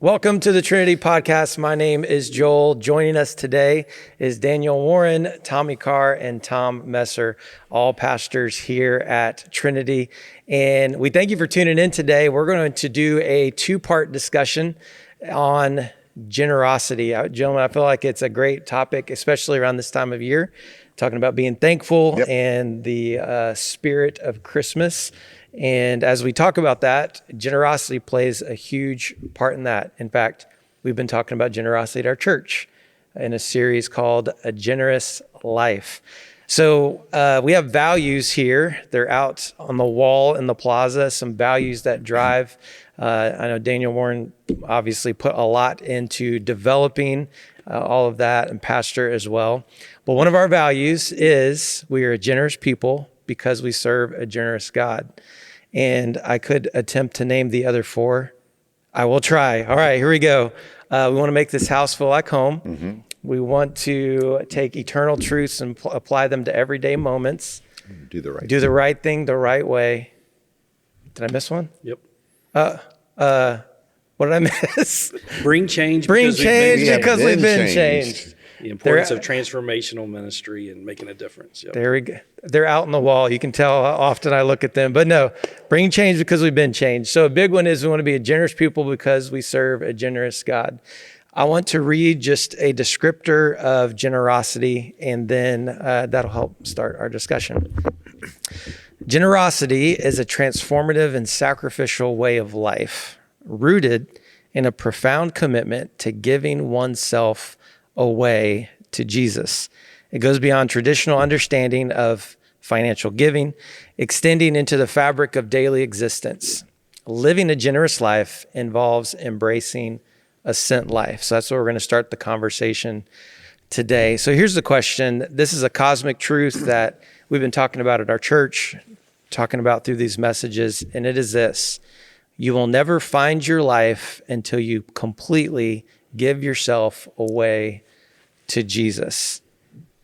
Welcome to the Trinity Podcast. My name is Joel. Joining us today is Daniel Warren, Tommy Carr, and Tom Messer, all pastors here at Trinity. And we thank you for tuning in today. We're going to do a two-part discussion on generosity. Gentlemen, I feel like it's a great topic, especially around this time of year, talking about being thankful and the spirit of Christmas. And as we talk about that, generosity plays a huge part in that. In fact, we've been talking about generosity at our church in a series called A Generous Life. So we have values here. They're out on the wall in the plaza, some values that drive. I know Daniel Warren obviously put a lot into developing all of that, and pastor as well. But one of our values is we are a generous people because we serve a generous God. And I could attempt to name the other four. I will try. All right, here we go. We want to make this house feel like home. Mm-hmm. We want to take eternal truths and apply them to everyday moments. Do the right thing the right way. Did I miss one? Yep. What did I miss? Bring change because we've been changed. The importance of transformational ministry and making a difference. Yep. There we go. They're out on the wall. You can tell how often I look at them. But no, bring change because we've been changed. So a big one is we want to be a generous people because we serve a generous God. I want to read just a descriptor of generosity, and then that'll help start our discussion. Generosity is a transformative and sacrificial way of life, rooted in a profound commitment to giving oneself away to Jesus. It goes beyond traditional understanding of financial giving, extending into the fabric of daily existence. Living a generous life involves embracing a sent life. So that's where we're going to start the conversation today. So here's the question. This is a cosmic truth that we've been talking about at our church, talking about through these messages, and it is this: you will never find your life until you completely give yourself away to Jesus.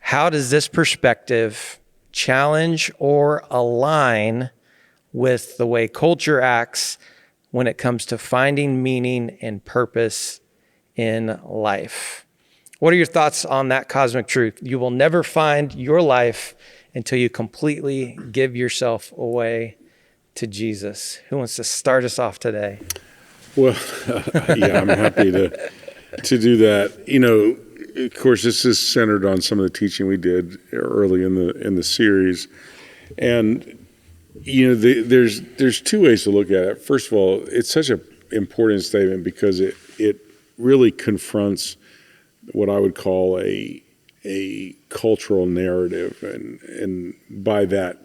How does this perspective challenge or align with the way culture acts when it comes to finding meaning and purpose in life? What are your thoughts on that cosmic truth? You will never find your life until you completely give yourself away to Jesus. Who wants to start us off today? Well, I'm happy to do that. You know, of course, this is centered on some of the teaching we did early in the series, and you know, there's two ways to look at it. First of all, it's such an important statement because it really confronts what I would call a cultural narrative, and by that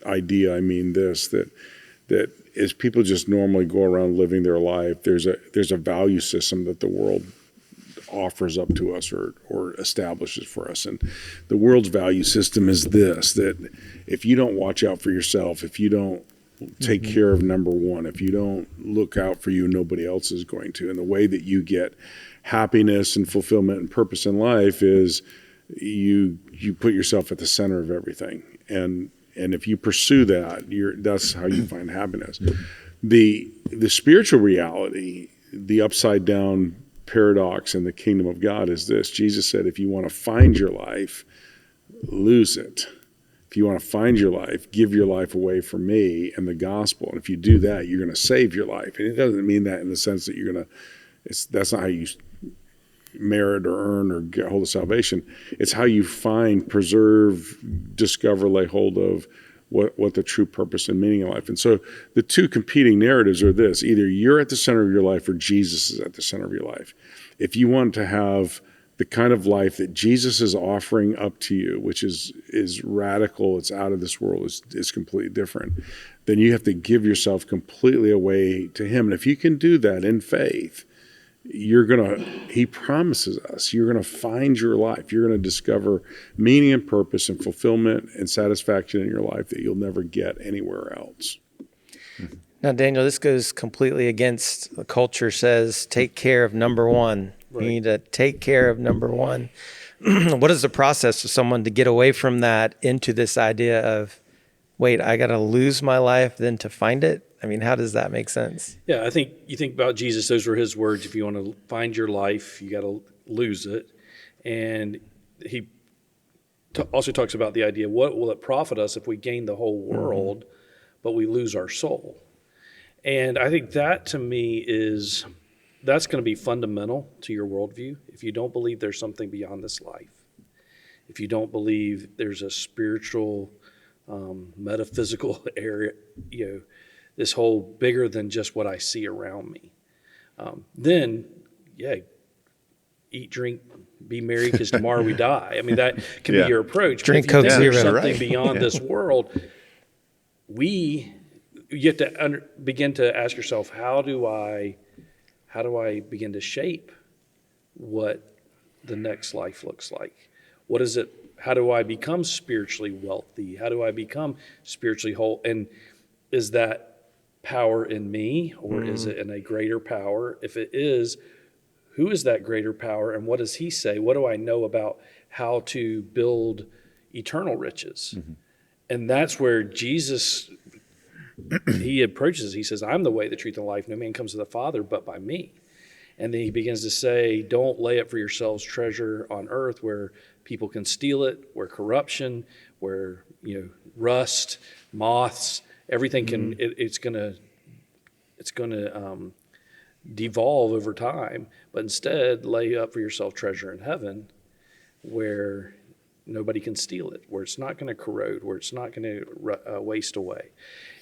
idea, I mean this: that as people just normally go around living their life, there's a value system that the world offers up to us or establishes for us. And the world's value system is this: that if you don't watch out for yourself, if you don't take care of number one, if you don't look out for you, nobody else is going to. And the way that you get happiness and fulfillment and purpose in life is you put yourself at the center of everything. And if you pursue that, that's how you find happiness. The spiritual reality, the upside down paradox in the kingdom of God is this: Jesus said, if you want to find your life, lose it. If you want to find your life, give your life away for me and the gospel. And if you do that, you're going to save your life. And it doesn't mean that in the sense that you're going to, that's not how you merit or earn or get hold of salvation. It's how you find, preserve, discover, lay hold of what the true purpose and meaning of life. And so the two competing narratives are this: either you're at the center of your life or Jesus is at the center of your life. If you want to have the kind of life that Jesus is offering up to you, which is radical, it's out of this world, it's completely different, then you have to give yourself completely away to him. And if you can do that in faith, he promises us, you're going to find your life. You're going to discover meaning and purpose and fulfillment and satisfaction in your life that you'll never get anywhere else. Now, Daniel, this goes completely against the culture says, take care of number one. Right. You need to take care of number one. What is the process for someone to get away from that into this idea of, wait, I got to lose my life then to find it? I mean, how does that make sense? Yeah, I think you think about Jesus, those were his words. If you want to find your life, you got to lose it. And he also talks about the idea, what will it profit us if we gain the whole world, but we lose our soul? And I think that, to me, that's going to be fundamental to your worldview. If you don't believe there's something beyond this life, if you don't believe there's a spiritual, metaphysical area, this whole bigger than just what I see around me, then, eat, drink, be merry, because tomorrow we die. I mean, that can be your approach. Drink But if you Coke think there's Zero. something beyond this world, you have to begin to ask yourself, how do I begin to shape what the next life looks like? What is it? How do I become spiritually wealthy? How do I become spiritually whole? And is that power in me, or is it in a greater power? If it is, who is that greater power, and what does he say? What do I know about how to build eternal riches? And that's where Jesus, he approaches. He says, I'm the way, the truth, and life. No man comes to the Father but by me. And then he begins to say, don't lay up for yourselves treasure on earth where people can steal it, where corruption, where rust, moths, everything can. It's gonna devolve over time. But instead, lay up for yourself treasure in heaven, where nobody can steal it, where it's not going to corrode, where it's not going to waste away.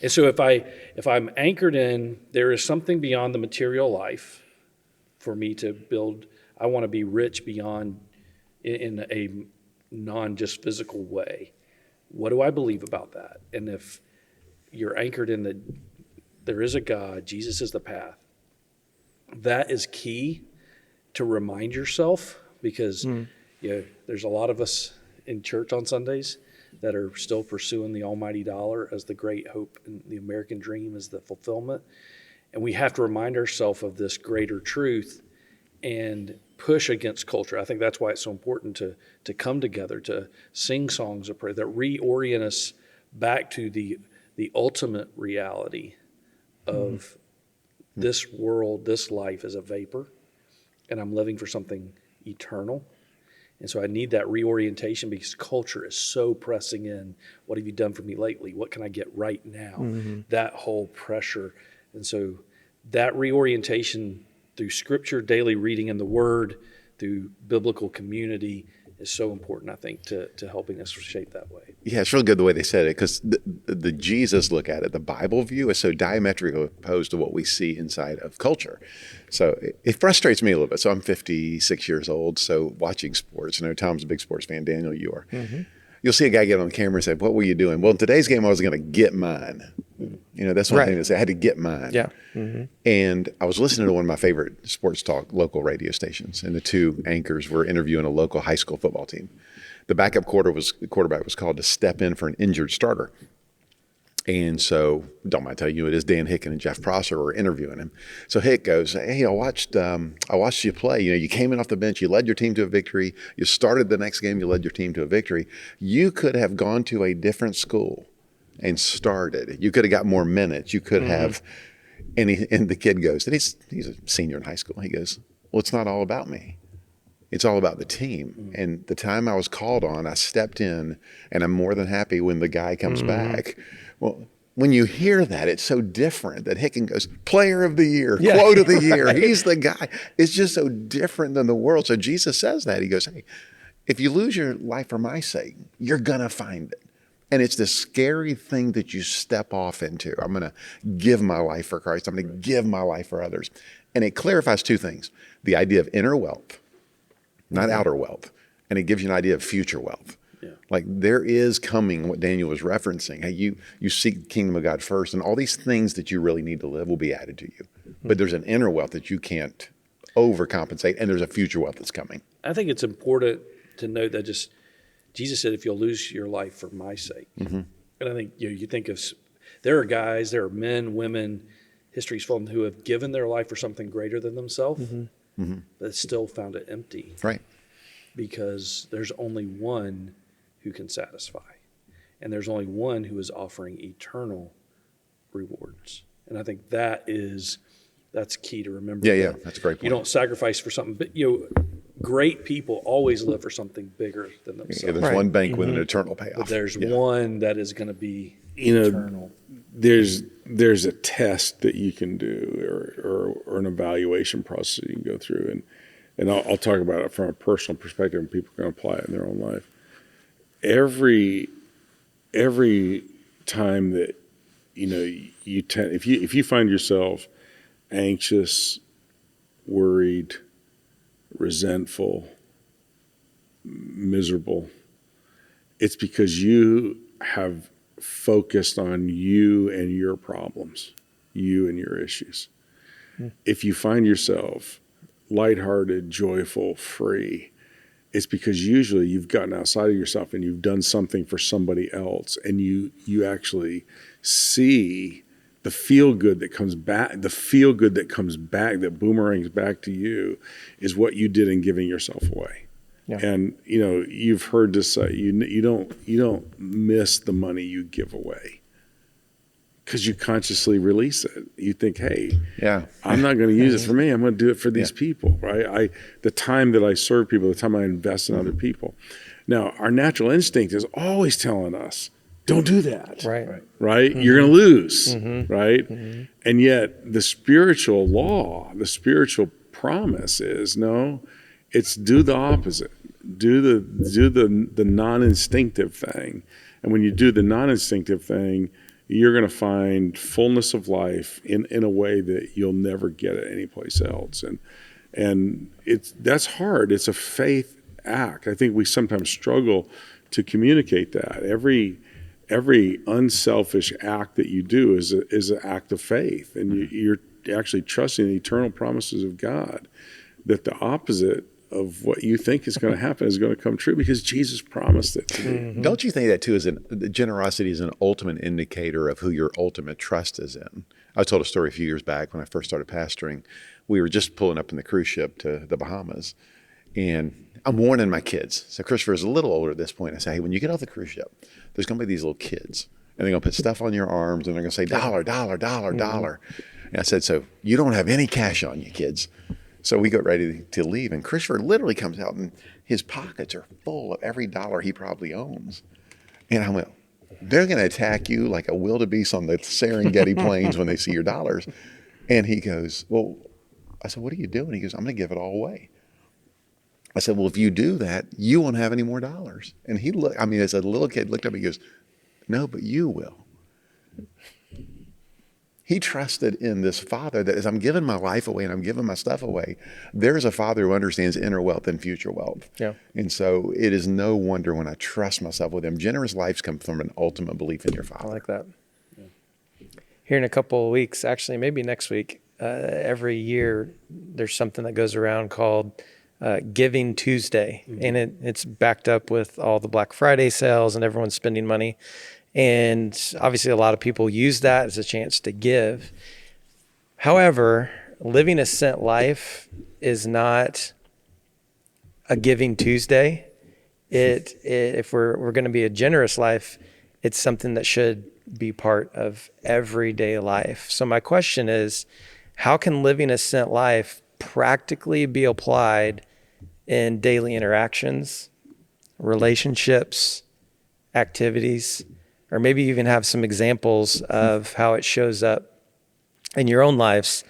And so, if I'm anchored in, there is something beyond the material life for me to build. I want to be rich beyond, in a non just physical way. What do I believe about that? And if you're anchored in there is a God, Jesus is the path, that is key to remind yourself, because there's a lot of us in church on Sundays that are still pursuing the almighty dollar as the great hope, and the American dream as the fulfillment. And we have to remind ourselves of this greater truth and push against culture. I think that's why it's so important to come together, to sing songs of prayer that reorient us back to the ultimate reality of this world, this life is a vapor, and I'm living for something eternal. And so I need that reorientation, because culture is so pressing in. What have you done for me lately? What can I get right now? That whole pressure. And so that reorientation through Scripture, daily reading in the Word, through biblical community, is so important, I think, to helping us shape that way. Yeah, it's really good the way they said it, because the Jesus look at it, the Bible view, is so diametrically opposed to what we see inside of culture. So it frustrates me a little bit. So I'm 56 years old, so watching sports. I know Tom's a big sports fan. Daniel, you are. You'll see a guy get on camera and say, what were you doing? Well, in today's game, I was going to get mine. That's one thing to say. I had to get mine. Yeah. And I was listening to one of my favorite sports talk local radio stations, and the two anchors were interviewing a local high school football team. The backup quarterback was called to step in for an injured starter. And so, don't mind telling you, it is Dan Hicken and Jeff Prosser were interviewing him. So Hick goes, hey, I watched you play. You came in off the bench, you led your team to a victory. You started the next game, you led your team to a victory. You could have gone to a different school and started. You could have got more minutes. You could have, and the kid goes, and he's a senior in high school. He goes, well, it's not all about me. It's all about the team. And the time I was called on, I stepped in, and I'm more than happy when the guy comes back. Well, when you hear that, it's so different that Hicken goes, player of the year, quote of the year. He's the guy. It's just so different than the world. So Jesus says that. He goes, hey, if you lose your life for my sake, you're going to find it. And it's this scary thing that you step off into. I'm going to give my life for Christ. I'm going to give my life for others. And it clarifies two things: the idea of inner wealth, not outer wealth. And it gives you an idea of future wealth. Yeah. Like there is coming, what Daniel was referencing. Hey, you seek the kingdom of God first, and all these things that you really need to live will be added to you. But there's an inner wealth that you can't overcompensate, and there's a future wealth that's coming. I think it's important to note that Jesus said, if you'll lose your life for my sake. And I think you think of, there are men, women, history's full of them who have given their life for something greater than themselves, but still found it empty. Right. Because there's only one who can satisfy. And there's only one who is offering eternal rewards. And I think that's key to remember. Yeah, that's a great point. You don't sacrifice for something, but great people always live for something bigger than themselves. Yeah, there's one bank with an eternal payoff. But there's one that is going to be You know, eternal. there's a test that you can do or an evaluation process you can go through, and I'll talk about it from a personal perspective, and people can apply it in their own life. Every time that you tend, if you find yourself anxious, worried, resentful, miserable, it's because you have focused on you and your problems, you and your issues. If you find yourself lighthearted, joyful, free, it's because usually you've gotten outside of yourself and you've done something for somebody else, and you actually see the feel good that comes back, that boomerangs back to you, is what you did in giving yourself away. Yeah. And you've heard this say, you don't miss the money you give away, because you consciously release it. You think, hey, I'm not going to use it for me. I'm going to do it for these people, right? The time that I serve people, the time I invest in other people. Now, our natural instinct is always telling us, don't do that. Right? Mm-hmm. You're going to lose, right? Mm-hmm. And yet the spiritual law, the spiritual promise is, no, it's do the opposite. Do the non-instinctive thing. And when you do the non-instinctive thing, you're going to find fullness of life in a way that you'll never get it anyplace else. And that's hard. It's a faith act. I think we sometimes struggle to communicate that. Every unselfish act that you do is an act of faith, and you're actually trusting the eternal promises of God, that the opposite of what you think is going to happen is going to come true because Jesus promised it to you. Mm-hmm. Don't you think that too generosity is an ultimate indicator of who your ultimate trust is in? I told a story a few years back when I first started pastoring. We were just pulling up in the cruise ship to the Bahamas, and I'm warning my kids. So Christopher is a little older at this point. I say, hey, when you get off the cruise ship, there's going to be these little kids, and they're going to put stuff on your arms, and they're going to say, dollar, dollar, dollar, dollar. And I said, so you don't have any cash on you, kids. So we got ready to leave, and Christopher literally comes out, and his pockets are full of every dollar he probably owns. And I went, they're going to attack you like a wildebeest on the Serengeti plains when they see your dollars. And he goes, well, I said, what are you doing? He goes, I'm going to give it all away. I said, well, if you do that, you won't have any more dollars. And he looked, as a little kid, looked up and he goes, no, but you will. He trusted in this Father that as I'm giving my life away and I'm giving my stuff away, there's a Father who understands inner wealth and future wealth. Yeah. And so it is no wonder when I trust myself with him. Generous lives come from an ultimate belief in your Father. I like that. Yeah. Here in a couple of weeks, actually, maybe next week, every year there's something that goes around called Giving Tuesday. Mm-hmm. And it's backed up with all the Black Friday sales and everyone's spending money. And obviously a lot of people use that as a chance to give. However, living a sent life is not a Giving Tuesday. If we're going to be a generous life, it's something that should be part of everyday life. So my question is, how can living a sent life practically be applied in daily interactions, relationships, activities? Or maybe you even have some examples of how it shows up in your own lives,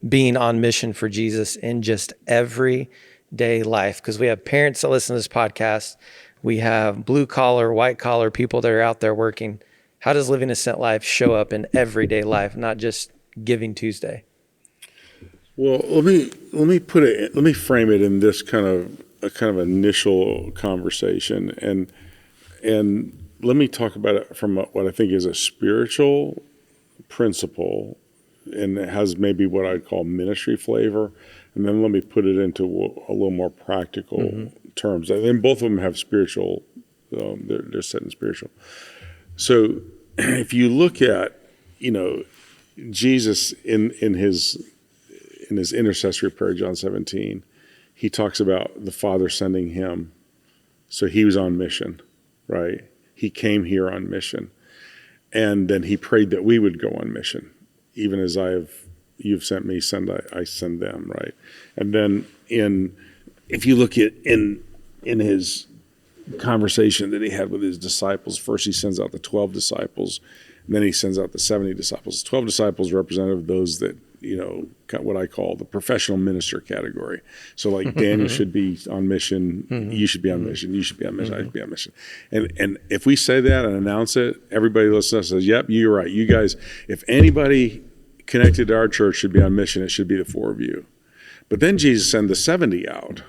being on mission for Jesus in just everyday life. Because we have parents that listen to this podcast. We have blue collar, white collar people that are out there working. How does living a sent life show up in everyday life, not just Giving Tuesday? Well, let me frame it in this kind of initial conversation, and let me talk about it from what I think is a spiritual principle, and it has maybe what I'd call ministry flavor, and then let me put it into a little more practical terms. And both of them have spiritual, they're set in spiritual. So if you look at, Jesus in his intercessory prayer, John 17, he talks about the Father sending him. So he was on mission, right? He came here on mission. And then he prayed that we would go on mission. even as you've sent me, I send them, right? And then if you look at in his conversation that he had with his disciples, first he sends out the 12 disciples, and then he sends out the 70 disciples. 12 disciples representative of those that, what I call the professional minister category. So like Daniel should be on mission, you should be on mission, you should be on mission, I should be on mission. And if we say that and announce it, everybody listening to us says, yep, you're right. You guys, if anybody connected to our church should be on mission, it should be the 4 of you. But then Jesus sent the 70 out.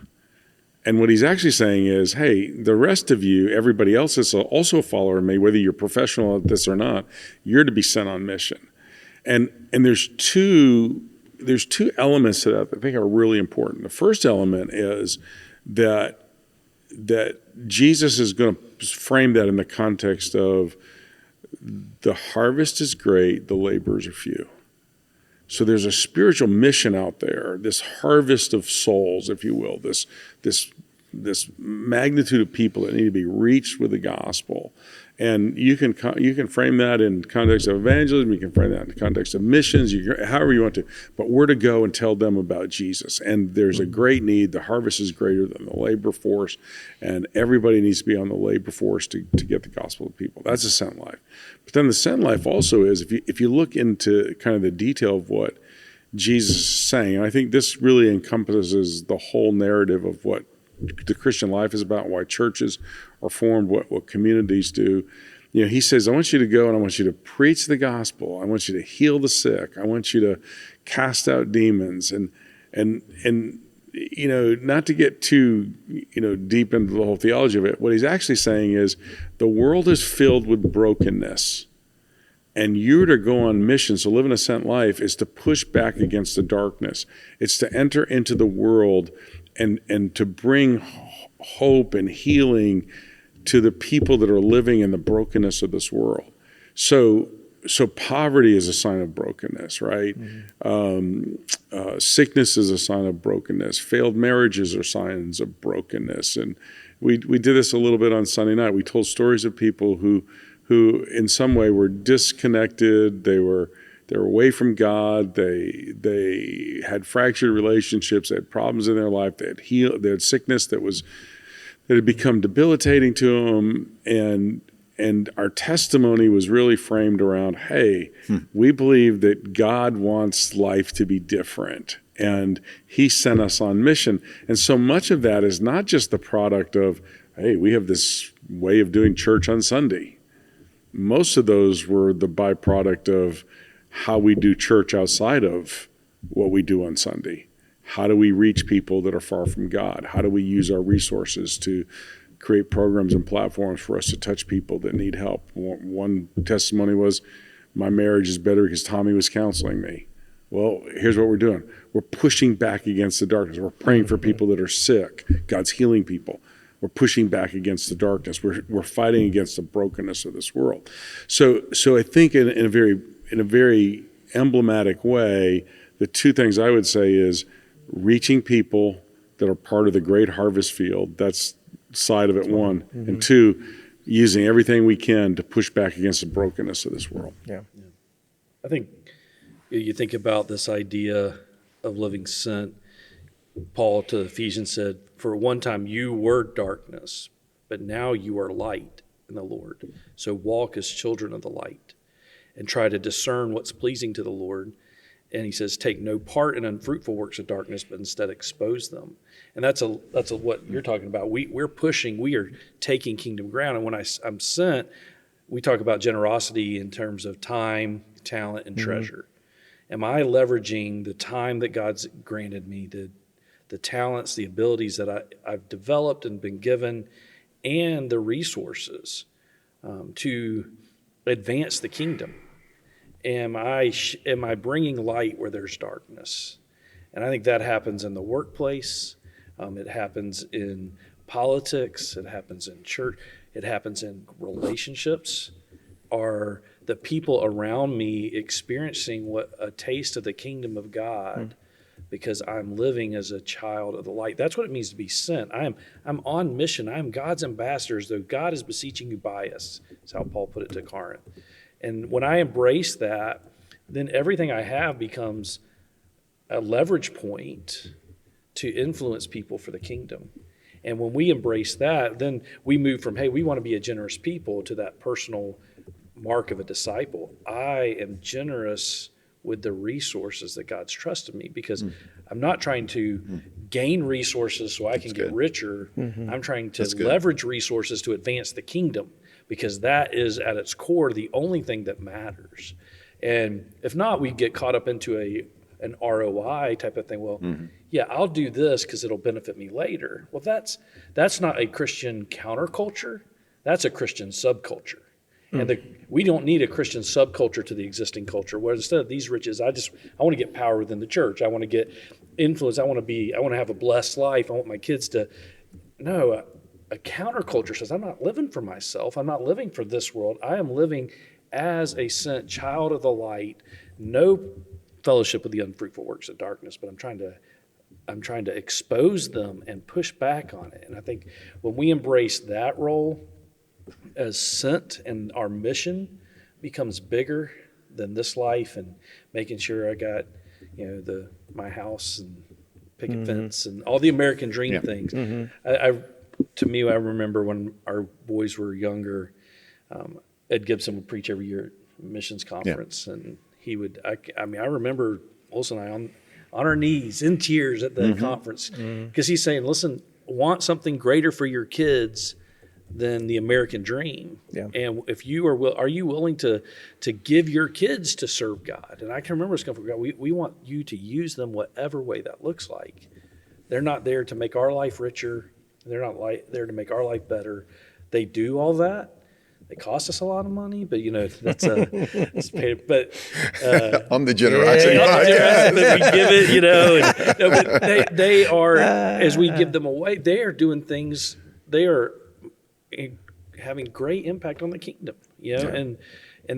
And what he's actually saying is, hey, the rest of you, everybody else is also a follower of me, whether you're professional at this or not, you're to be sent on mission. And there's two elements to that I think are really important. The first element is that Jesus is going to frame that in the context of the harvest is great, the laborers are few. So there's a spiritual mission out there, this harvest of souls, if you will, this magnitude of people that need to be reached with the gospel. And you can frame that in context of evangelism, you can frame that in the context of missions, however you want to. But we're to go and tell them about Jesus. And there's a great need. The harvest is greater than the labor force, and everybody needs to be on the labor force to get the gospel to people. That's a sent life. But then the sent life also is, if you look into kind of the detail of what Jesus is saying, and I think this really encompasses the whole narrative of what the Christian life is about, why churches are formed, what communities do. He says, I want you to go and I want you to preach the gospel. I want you to heal the sick. I want you to cast out demons. And not to get too, deep into the whole theology of it, what he's actually saying is the world is filled with brokenness. And you're to go on mission. So living a sent life is to push back against the darkness. It's to enter into the world and to bring hope and healing to the people that are living in the brokenness of this world. So poverty is a sign of brokenness, right? Mm-hmm. Sickness is a sign of brokenness. Failed marriages are signs of brokenness. And we did this a little bit on Sunday night. We told stories of people who in some way were disconnected. They were away from God. They had fractured relationships. They had problems in their life. They had sickness that had become debilitating to them. And our testimony was really framed around, hey, we believe that God wants life to be different. And he sent us on mission. And so much of that is not just the product of, hey, we have this way of doing church on Sunday. Most of those were the byproduct of how we do church outside of what we do on Sunday. How do we reach people that are far from God? How do we use our resources to create programs and platforms for us to touch people that need help? One testimony was, my marriage is better because Tommy was counseling me. Well, here's what we're doing. We're pushing back against the darkness. We're praying for people that are sick. God's healing people. We're pushing back against the darkness. We're fighting against the brokenness of this world. So I think in a very emblematic way, the two things I would say is reaching people that are part of the great harvest field. That's side of it, one. Mm-hmm. And two, using everything we can to push back against the brokenness of this world. Yeah. I think you think about this idea of living sent. Paul to Ephesians said, for one time you were darkness, but now you are light in the Lord. So walk as children of the light and try to discern what's pleasing to the Lord. And he says, take no part in unfruitful works of darkness, but instead expose them. And that's what you're talking about. We're pushing, we are taking kingdom ground. And when I'm sent, we talk about generosity in terms of time, talent, and treasure. Am I leveraging the time that God's granted me, the talents, the abilities that I've developed and been given, and the resources to advance the kingdom? Am I bringing light where there's darkness? And I think that happens in the workplace. It happens in politics. It happens in church. It happens in relationships. Are the people around me experiencing what a taste of the kingdom of God because I'm living as a child of the light? That's what it means to be sent. I'm on mission. I am God's ambassador, as though God is beseeching you by us. That's how Paul put it to Corinth. And when I embrace that, then everything I have becomes a leverage point to influence people for the kingdom. And when we embrace that, then we move from, hey, we want to be a generous people, to that personal mark of a disciple. I am generous with the resources that God's trusted me, because I'm not trying to gain resources so I can get richer. I'm trying to leverage resources to advance the kingdom, because that is at its core the only thing that matters. And if not, we get caught up into an ROI type of thing. Well, yeah, I'll do this because it'll benefit me later. Well, that's not a Christian counterculture. That's a Christian subculture. And we don't need a Christian subculture to the existing culture, where instead of these riches, I want to get power within the church. I want to get influence. I want to have a blessed life. I want my kids to. No, a counterculture says, I'm not living for myself. I'm not living for this world. I am living as a sent child of the light. No fellowship with the unfruitful works of darkness, but I'm trying to expose them and push back on it. And I think when we embrace that role as sent, and our mission becomes bigger than this life, and making sure I got, my house and picket fence and all the American dream things. To me, I remember when our boys were younger, Ed Gibson would preach every year at missions conference, and he would, I remember Olson and I on our knees in tears at the conference, because he's saying, listen, want something greater for your kids than the American dream. Yeah. And if you are you willing to give your kids to serve God? And I can remember us coming from God, we want you to use them whatever way that looks like. They're not there to make our life richer. They're not there to make our life better. They do all that. They cost us a lot of money, but that's it's paid. But on the generosity that we give it, and they are, as we give them away, they are doing things. They are having great impact on the kingdom, and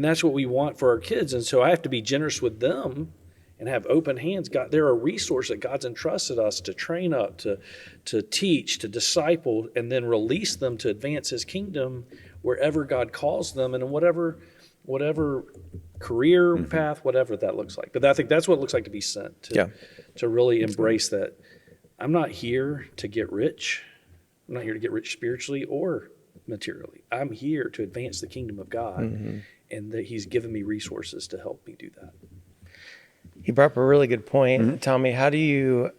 that's what we want for our kids. And so I have to be generous with them and have open hands. God, they're a resource that God's entrusted us to train up, to teach, to disciple, and then release them to advance His kingdom wherever God calls them, and in whatever career path, whatever that looks like. But I think that's what it looks like to be sent, to really embrace that. I'm not here to get rich. I'm not here to get rich spiritually or materially. I'm here to advance the kingdom of God, and that He's given me resources to help me do that. You brought up a really good point, Tommy. How do you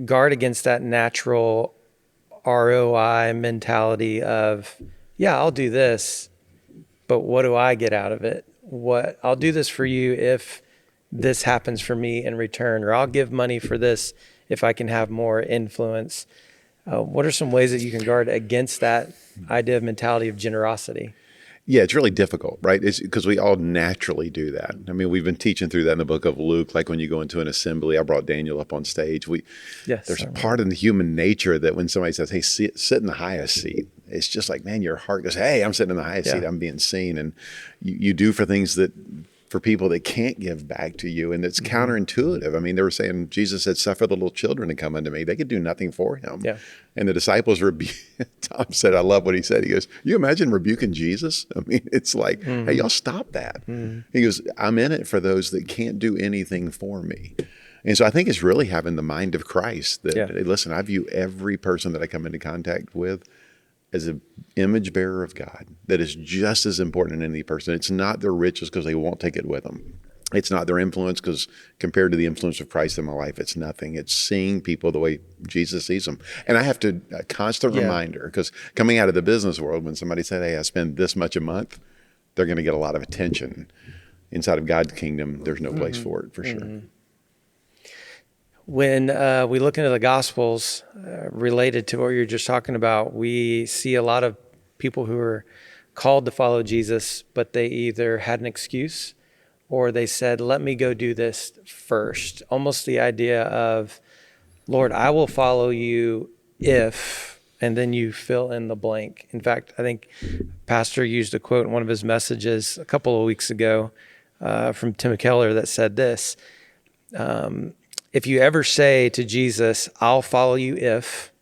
guard against that natural ROI mentality of, yeah, I'll do this, but what do I get out of it? I'll do this for you if this happens for me in return, or I'll give money for this if I can have more influence. What are some ways that you can guard against that idea of mentality of generosity? Yeah, it's really difficult, right? It's because we all naturally do that. I mean, we've been teaching through that in the book of Luke, like when you go into an assembly. I brought Daniel up on stage. There's a part in the human nature that when somebody says, hey, sit in the highest seat, it's just like, man, your heart goes, hey, I'm sitting in the highest seat. I'm being seen. And you do for things for people that can't give back to you. And it's counterintuitive. I mean, they were saying, Jesus said, suffer the little children to come unto me. They could do nothing for Him. Yeah. And the disciples Tom said, I love what he said. He goes, you imagine rebuking Jesus? I mean, it's like, hey, y'all stop that. He goes, I'm in it for those that can't do anything for me. And so I think it's really having the mind of Christ that, hey, listen, I view every person that I come into contact with as an image bearer of God that is just as important in any person. It's not their riches because they won't take it with them. It's not their influence because compared to the influence of Christ in my life, it's nothing. It's seeing people the way Jesus sees them. And I have a constant reminder, because coming out of the business world, when somebody said, hey, I spend this much a month, they're going to get a lot of attention. Inside of God's kingdom, there's no place for it, for sure. When we look into the Gospels related to what you're just talking about, we see a lot of people who are called to follow Jesus, but they either had an excuse or they said, let me go do this first. Almost the idea of, Lord, I will follow you if, and then you fill in the blank. In fact, I think Pastor used a quote in one of his messages a couple of weeks ago from Tim Keller that said this, if you ever say to Jesus, I'll follow you if,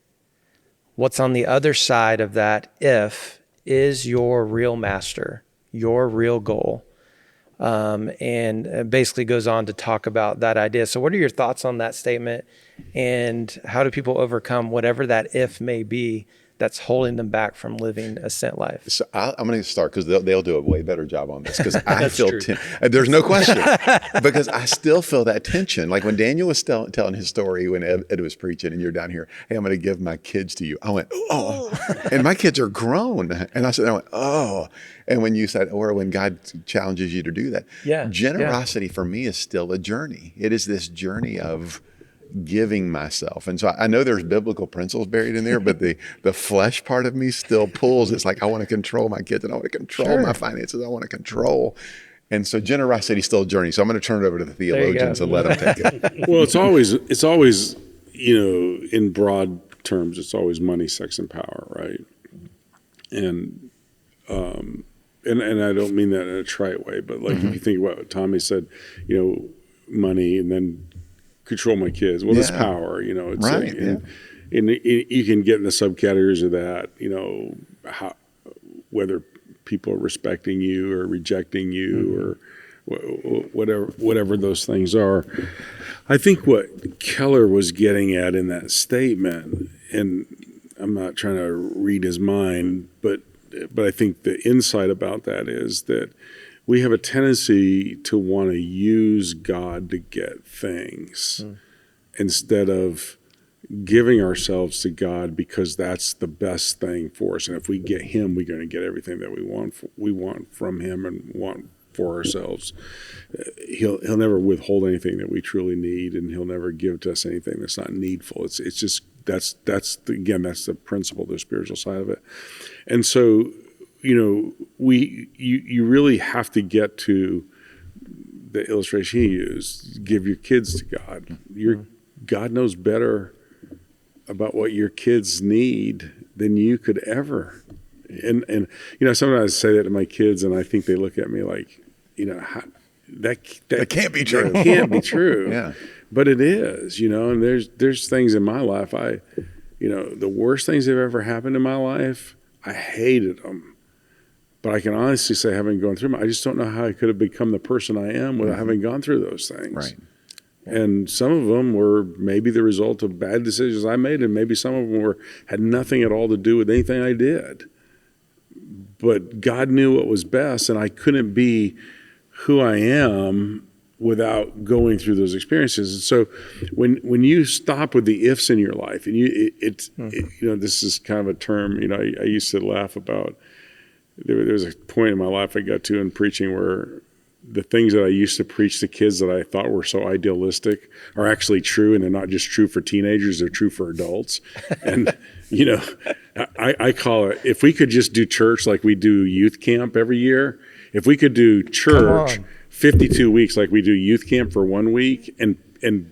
what's on the other side of that if is your real master, your real goal. and basically goes on to talk about that idea. So what are your thoughts on that statement, and how do people overcome whatever that if may be that's holding them back from living a sent life? So I'm going to start because they'll do a way better job on this, because I That's feel true. there's no question, because I still feel that tension. Like when Daniel was telling his story when Ed was preaching, and you're down here, hey, I'm going to give my kids to you. I went, oh, and my kids are grown, and I went, oh. And when you said, or when God challenges you to do that, generosity for me is still a journey. It is this journey of giving myself. And so I know there's biblical principles buried in there, but the flesh part of me still pulls. It's like, I want to control my kids, and I want to control my finances. I want to control. And so generosity is still a journey. So I'm going to turn it over to the theologians and let them take it. Well, it's always, in broad terms, it's always money, sex, and power, right? And I don't mean that in a trite way, but like if you think about what Tommy said, money, and then control my kids. Well, that's power, it's Right, and you can get in the subcategories of that, whether people are respecting you or rejecting you or whatever those things are. I think what Keller was getting at in that statement, and I'm not trying to read his mind, but I think the insight about that is that we have a tendency to want to use God to get things instead of giving ourselves to God because that's the best thing for us. And if we get Him, we're going to get everything that we want from Him and want for ourselves. He'll never withhold anything that we truly need, and He'll never give to us anything that's not needful. It's just that's the principle, the spiritual side of it. And so, you really have to get to the illustration he used. Give your kids to God. God knows better about what your kids need than you could ever. And sometimes I say that to my kids, and I think they look at me like, that can't be true. That can't be true. Yeah. But it is, and there's things in my life the worst things that have ever happened in my life, I hated them. But I can honestly say, having gone through them, I just don't know how I could have become the person I am without having gone through those things. Right. And some of them were maybe the result of bad decisions I made, and maybe some of them had nothing at all to do with anything I did. But God knew what was best, and I couldn't be who I am without going through those experiences. And so when you stop with the ifs in your life, and this is kind of a term, I used to laugh about. There was a point in my life I got to in preaching where the things that I used to preach to kids that I thought were so idealistic are actually true, and they're not just true for teenagers, they're true for adults. And, I call it, if we could just do church like we do youth camp every year, if we could do church 52 weeks like we do youth camp for 1 week, and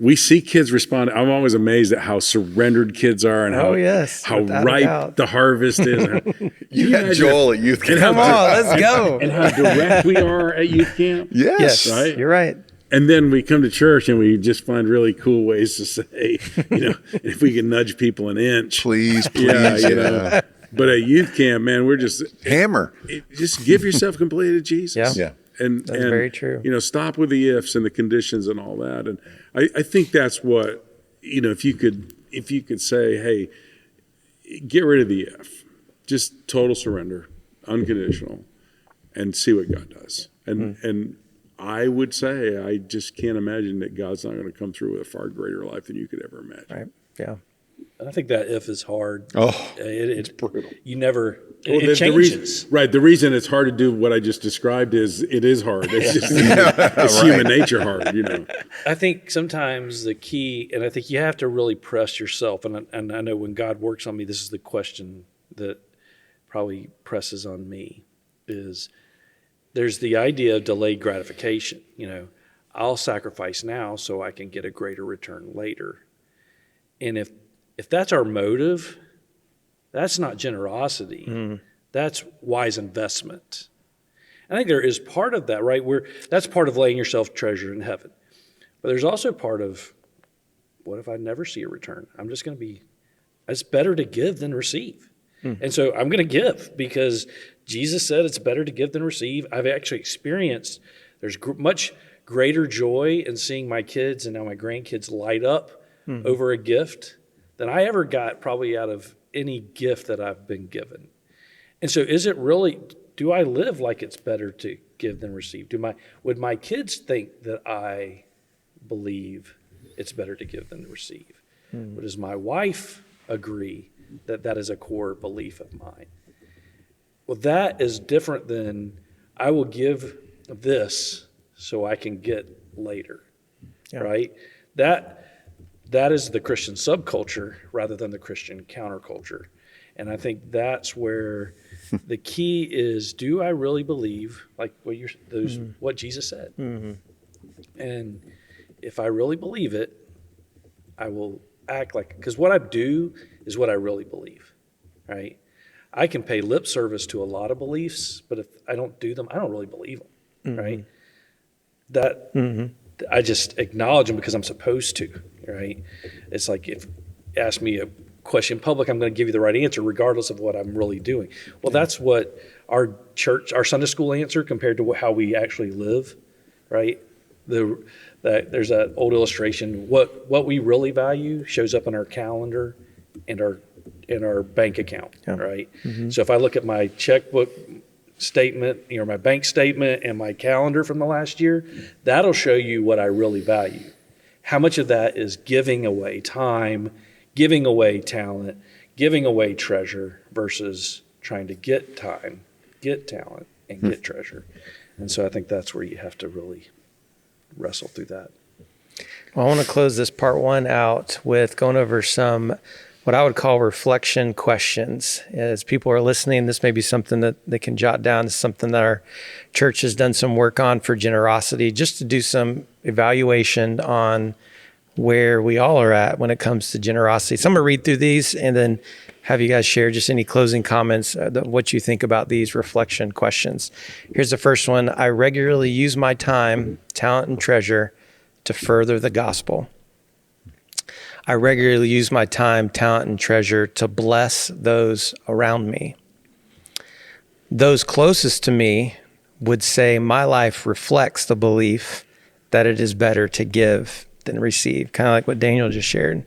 we see kids respond. I'm always amazed at how surrendered kids are and how ripe the harvest is. You had Joel at youth camp. Come on, let's go. And how direct we are at youth camp. Yes. Right? You're right. And then we come to church and we just find really cool ways to say, if we can nudge people an inch. Please. But at youth camp, man, we're just hammer. Just give yourself completely to Jesus. Yeah. And That's very true. Stop with the ifs and the conditions and all that. And I think that's what, if you could say, hey, get rid of the if, just total surrender, unconditional, and see what God does. And I would say, I just can't imagine that God's not going to come through with a far greater life than you could ever imagine. Right. Yeah. I think that if is hard. Oh, it's brutal. You never. Well, it changes. The reason it's hard to do what I just described is it is hard. It's just it's human nature hard, I think sometimes the key, and I think you have to really press yourself. And I know when God works on me, this is the question that probably presses on me is there's the idea of delayed gratification. I'll sacrifice now so I can get a greater return later. And if that's our motive, that's not generosity. That's wise investment. I think there is part of that, right? That's part of laying yourself treasure in heaven. But there's also part of, what if I never see a return? I'm just going to be, it's better to give than receive. And so I'm going to give because Jesus said it's better to give than receive. I've actually experienced there's much greater joy in seeing my kids and now my grandkids light up over a gift than I ever got probably out of any gift that I've been given. And so is it really, do I live like it's better to give than receive? Would my kids think that I believe it's better to give than to receive? But does my wife agree that that is a core belief of mine? Well, that is different than I will give this so I can get later, right? That is the Christian subculture rather than the Christian counterculture. And I think that's where the key is, do I really believe like what Jesus said? And if I really believe it, I will act like, because what I do is what I really believe, right? I can pay lip service to a lot of beliefs, but if I don't do them, I don't really believe them, right? That I just acknowledge them because I'm supposed to, right? It's like if you ask me a question in public, I'm going to give you the right answer regardless of what I'm really doing. Well, that's what our Sunday school answer compared to how we actually live, right? There's that old illustration. What we really value shows up in our calendar and our bank account, right? So if I look at my checkbook statement, my bank statement and my calendar from the last year, that'll show you what I really value. How much of that is giving away time, giving away talent, giving away treasure versus trying to get time, get talent, and get treasure. And so I think that's where you have to really wrestle through that. Well, I want to close this part one out with going over some what I would call reflection questions. As people are listening, this may be something that they can jot down. It's something that our church has done some work on for generosity, just to do some evaluation on where we all are at when it comes to generosity. So I'm going to read through these and then have you guys share just any closing comments, what you think about these reflection questions. Here's the first one. I regularly use my time, talent, and treasure to further the gospel. I regularly use my time, talent, and treasure to bless those around me. Those closest to me would say my life reflects the belief that it is better to give than receive, kind of like what Daniel just shared.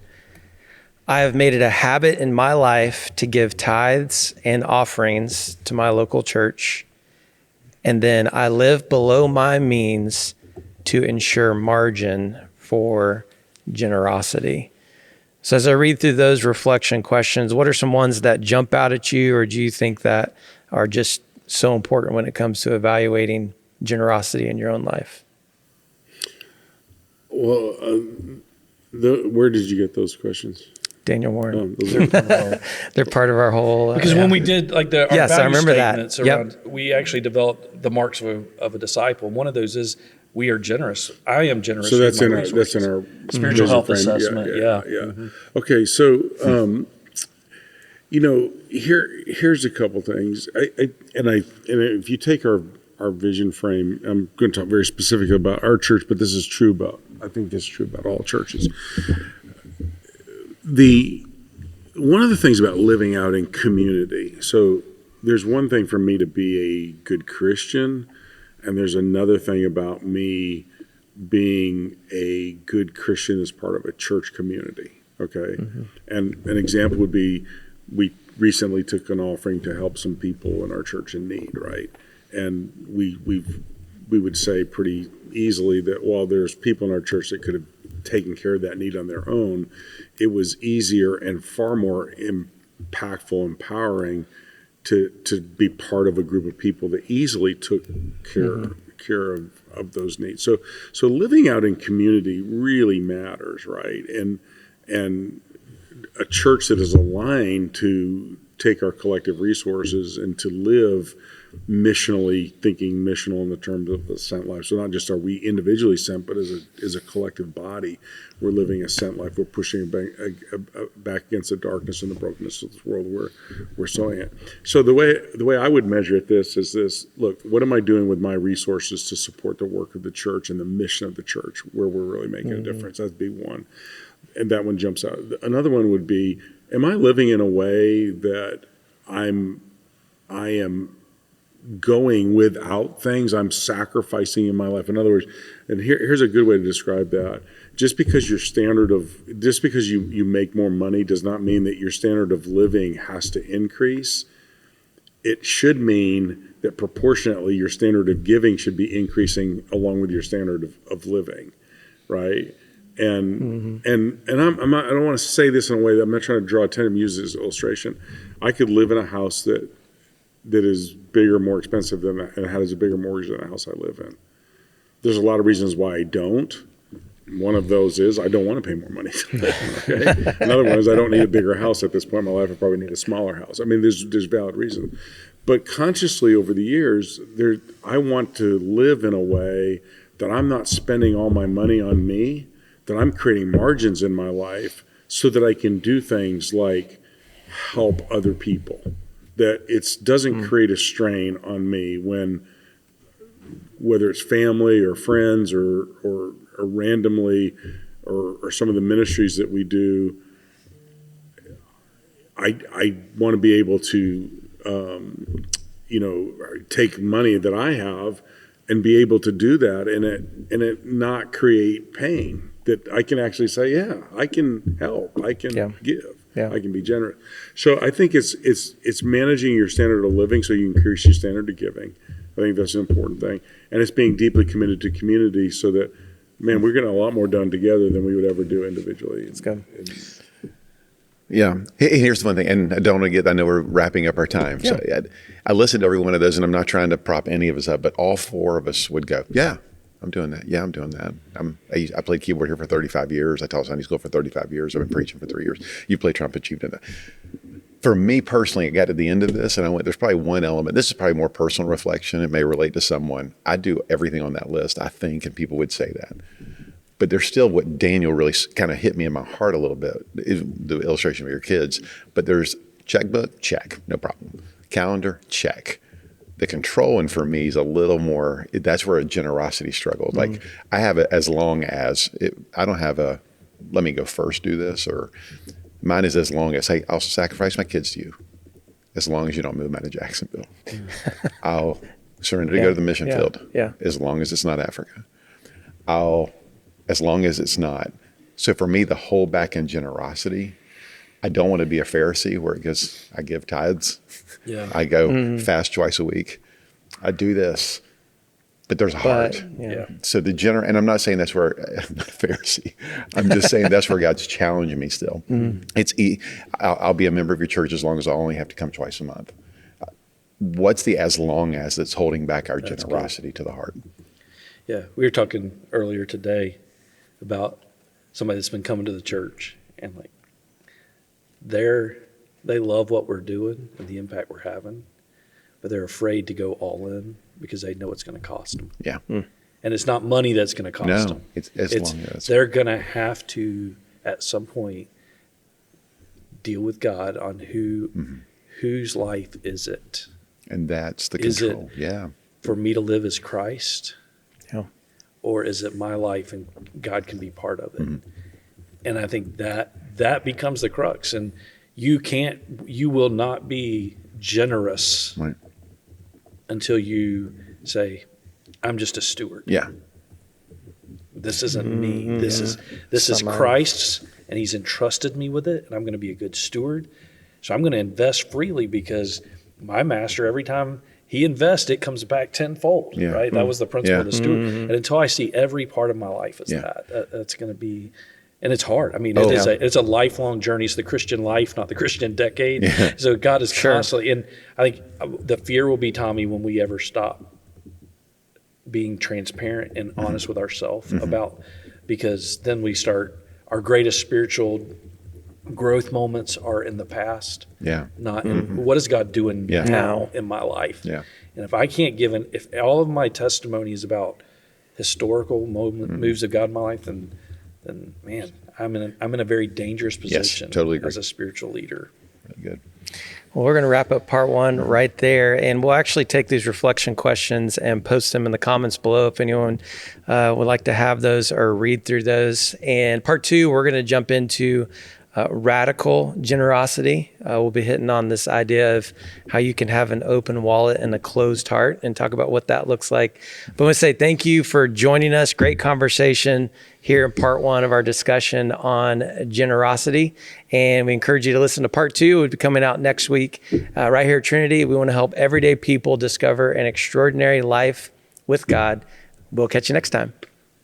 I have made it a habit in my life to give tithes and offerings to my local church, and then I live below my means to ensure margin for generosity. So as I read through those reflection questions, what are some ones that jump out at you, or do you think that are just so important when it comes to evaluating generosity in your own life? Well, where did you get those questions? Daniel Warren. They're part of our whole... Because when we did like our yes, value I remember statements that. around, we actually developed the marks of a disciple. One of those is we are generous. I am generous. So that's in our spiritual health frame. assessment. Yeah. Okay, so here's a couple things. And if you take our vision frame, I'm going to talk very specifically about our church, but this is true about, I think this is true about all churches. One of the things about living out in community, so there's one thing for me to be a good Christian, and there's another thing about me being a good Christian as part of a church community, okay? And an example would be, we recently took an offering to help some people in our church in need, right? And we would say pretty easily that while there's people in our church that could have taken care of that need on their own, it was easier and far more impactful, empowering to be part of a group of people that easily took care of those needs. So living out in community really matters, right? And a church that is aligned to take our collective resources and to live missionally, thinking missional in the terms of the sent life. So not just are we individually sent, but as a collective body, we're living a sent life. We're pushing back against the darkness and the brokenness of this world. We're sowing it. So the way I would measure this is this: look, what am I doing with my resources to support the work of the church and the mission of the church, where we're really making a difference? That'd be one, and that one jumps out. Another one would be: am I living in a way that I am going without things. I'm sacrificing in my life. In other words, and here's a good way to describe that. Just because you make more money does not mean that your standard of living has to increase. It should mean that proportionately your standard of giving should be increasing along with your standard of living, right? And and I'm not, I don't want to say this in a way that I'm not trying to draw attention, use this as an illustration. I could live in a house that is bigger, more expensive than that, and has a bigger mortgage than the house I live in. There's a lot of reasons why I don't. One of those is I don't want to pay more money. Okay? Another one is I don't need a bigger house at this point in my life. I probably need a smaller house. I mean, there's valid reasons. But consciously over the years, I want to live in a way that I'm not spending all my money on me, that I'm creating margins in my life so that I can do things like help other people. That it doesn't create a strain on me whether it's family or friends or randomly or some of the ministries that we do. I want to be able to take money that I have and be able to do that and it not create pain. That I can actually say, yeah, I can help, I can give. Yeah. I can be generous. So I think it's managing your standard of living so you increase your standard of giving. I think that's an important thing. And it's being deeply committed to community so that, man, we're getting a lot more done together than we would ever do individually. It's good. Yeah. Here's the one thing, and I know we're wrapping up our time. Yeah. So I listened to every one of those, and I'm not trying to prop any of us up, but all four of us would go, yeah, I'm doing that. Yeah, I'm doing that. I played keyboard here for 35 years. I taught Sunday school for 35 years. I've been preaching for 3 years. You play trumpet, you've done that. For me personally, it got to the end of this, and I went, there's probably one element. This is probably more personal reflection. It may relate to someone. I do everything on that list, I think, and people would say that. But there's still what Daniel really kind of hit me in my heart a little bit, is the illustration of your kids. But there's checkbook, check, no problem. Calendar, check. The controlling for me is a little more, that's where a generosity struggles. Like I have it as long as, I don't have a, let me go first do this, or mine is as long as, hey, I'll sacrifice my kids to you as long as you don't move them out of Jacksonville. I'll surrender to go to the mission field as long as it's not Africa. As long as it's not. So for me, the whole back end generosity, I don't want to be a Pharisee where it goes, I give tithes. Yeah. I go fast twice a week. I do this, but there's a heart. Yeah. So and I'm not saying that's where I'm not a Pharisee. I'm just saying that's where God's challenging me still. I'll be a member of your church as long as I only have to come twice a month. What's the as long as that's holding back our generosity to the heart? Yeah. We were talking earlier today about somebody that's been coming to the church and like, they love what we're doing and the impact we're having, but they're afraid to go all in because they know it's going to cost them. Yeah. And it's not money that's going to cost them. It's long as they're going to have to, at some point, deal with God on whose life is it. And that's the control. Is it for me to live as Christ? Yeah. Or is it my life and God can be part of it? And I think that becomes the crux. And you will not be generous until you say, I'm just a steward. Yeah. This isn't me. This is Christ's, and he's entrusted me with it, and I'm going to be a good steward. So I'm going to invest freely because my master, every time he invests, it comes back tenfold, right? That was the principle of the steward. And until I see every part of my life as that's going to be, and it's hard. I mean, it's a lifelong journey. It's the Christian life, not the Christian decade. Yeah. So God is constantly, and I think the fear will be, Tommy, when we ever stop being transparent and honest with ourselves about, because then we start, our greatest spiritual growth moments are in the past. Yeah. Not in, what is God doing now in my life? Yeah. And if I can't if all of my testimony is about historical moves of God in my life, then man, I'm in a very dangerous position as a spiritual leader. Really good. Well, we're going to wrap up part one right there, and we'll actually take these reflection questions and post them in the comments below if anyone would like to have those or read through those. And part two, we're going to jump into radical generosity. We'll be hitting on this idea of how you can have an open wallet and a closed heart and talk about what that looks like. But I want to say thank you for joining us. Great conversation here in part 1 of our discussion on generosity. And we encourage you to listen to part 2. It'll be coming out next week right here at Trinity. We want to help everyday people discover an extraordinary life with God. We'll catch you next time.